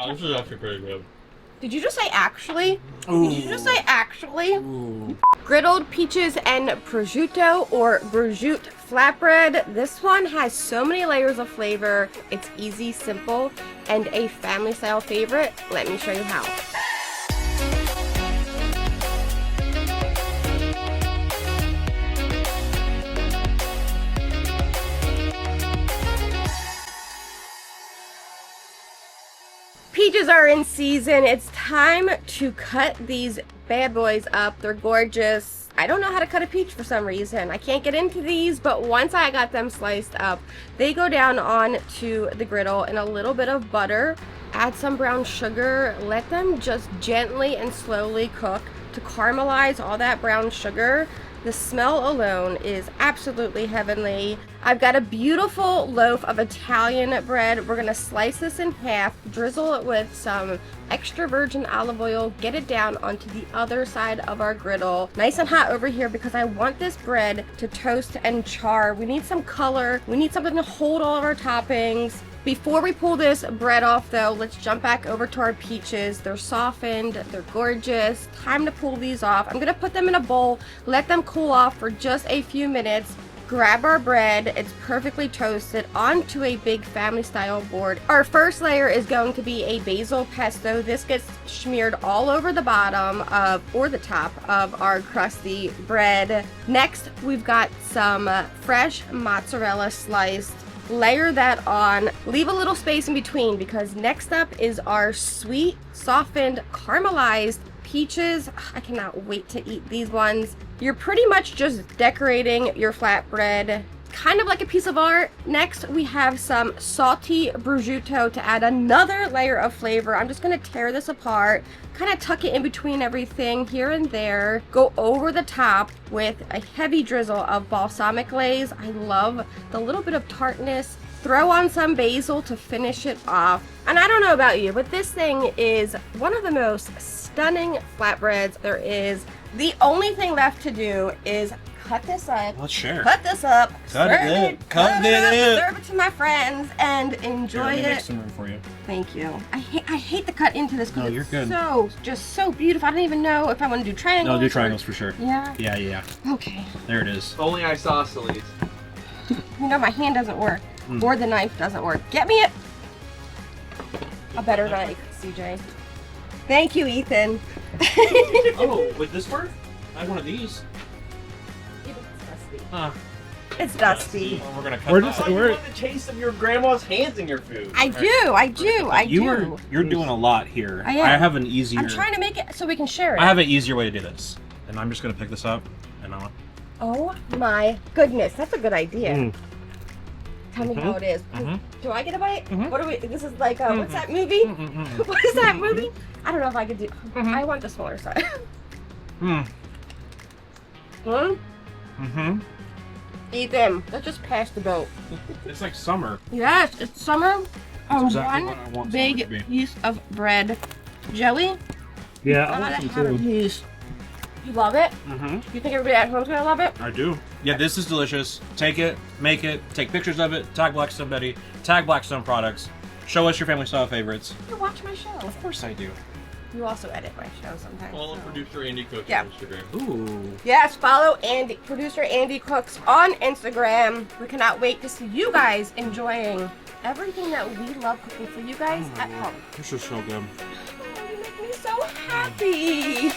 Oh, this is actually pretty good. Did you just say actually? Ooh. Did you just say actually? Ooh. Griddled peaches and prosciutto or prosciutto flatbread. This one has so many layers of flavor. It's easy, simple, and a family style favorite. Let me show you how. Peaches are in season. It's time to cut these bad boys up. They're gorgeous. I don't know how to cut a peach for some reason. I can't get into these, but once I got them sliced up, they go down onto the griddle in a little bit of butter. Add some brown sugar. Let them just gently and slowly cook to caramelize all that brown sugar. The smell alone is absolutely heavenly. I've got a beautiful loaf of Italian bread. We're gonna slice this in half, drizzle it with some extra virgin olive oil, get it down onto the other side of our griddle. Nice and hot over here because I want this bread to toast and char. We need some color. We need something to hold all of our toppings. Before we pull this bread off though, let's jump back over to our peaches. They're softened, they're gorgeous. Time to pull these off. I'm gonna put them in a bowl, let them cool off for just a few minutes. Grab our bread, it's perfectly toasted, onto a big family style board. Our first layer is going to be a basil pesto. This gets smeared all over the bottom of, or the top of our crusty bread. Next, we've got some fresh mozzarella sliced. Layer that on, leave a little space in between because next up is our sweet, softened, caramelized peaches. I cannot wait to eat these ones. You're pretty much just decorating your flatbread, kind of like a piece of art. Next, we have some salty prosciutto to add another layer of flavor. I'm just gonna tear this apart, kind of tuck it in between everything here and there. Go over the top with a heavy drizzle of balsamic glaze. I love the little bit of tartness. Throw on some basil to finish it off. And I don't know about you, but this thing is one of the most stunning flatbreads there is. The only thing left to do is cut this up. Let's share. Cut this up. Cut it up. Serve it to my friends and enjoy Here, let me it. make some room for you. Thank you. I hate to cut into this because No, you're good. so just so beautiful. I don't even know if I want to do triangles. No, do triangles for sure. Yeah. Yeah. Okay. There it is. If only isosceles. You know my hand doesn't work, or the knife doesn't work. Get me a better knife, CJ. Thank you, Ethan. Oh, would this work? I have one of these. It's dusty. Well, we're gonna cut You that. want the taste of your grandma's hands in your food. I do. You're doing a lot here. I am. I have an easier. I'm trying to make it so we can share it. I have an easier way to do this, and I'm just gonna pick this up, and I'll. Oh my goodness, that's a good idea. Tell me how it is. Do I get a bite? What do we? This is like what's that movie? What is that movie? I don't know if I could do. I want the smaller side. Ethan, let's just pass the boat. It's like summer. Yes, it's summer. That's exactly what I want summer to Big be. piece of bread. Joey, Yeah, I I gotta want have a some too. piece. You love it? You think everybody at home's gonna love it? I do. Yeah, this is delicious. Take it, make it, take pictures of it, tag Blackstone Betty, tag Blackstone products, show us your family style favorites. You watch my show. Of course I do. You also edit my show sometimes. Follow so. producer Andy Cook Yeah. on Instagram. Ooh. Yes, follow Andy, producer Andy Cooks on Instagram. We cannot wait to see you guys enjoying everything that we love cooking for you guys at home. This is so good. Oh, you make me so happy.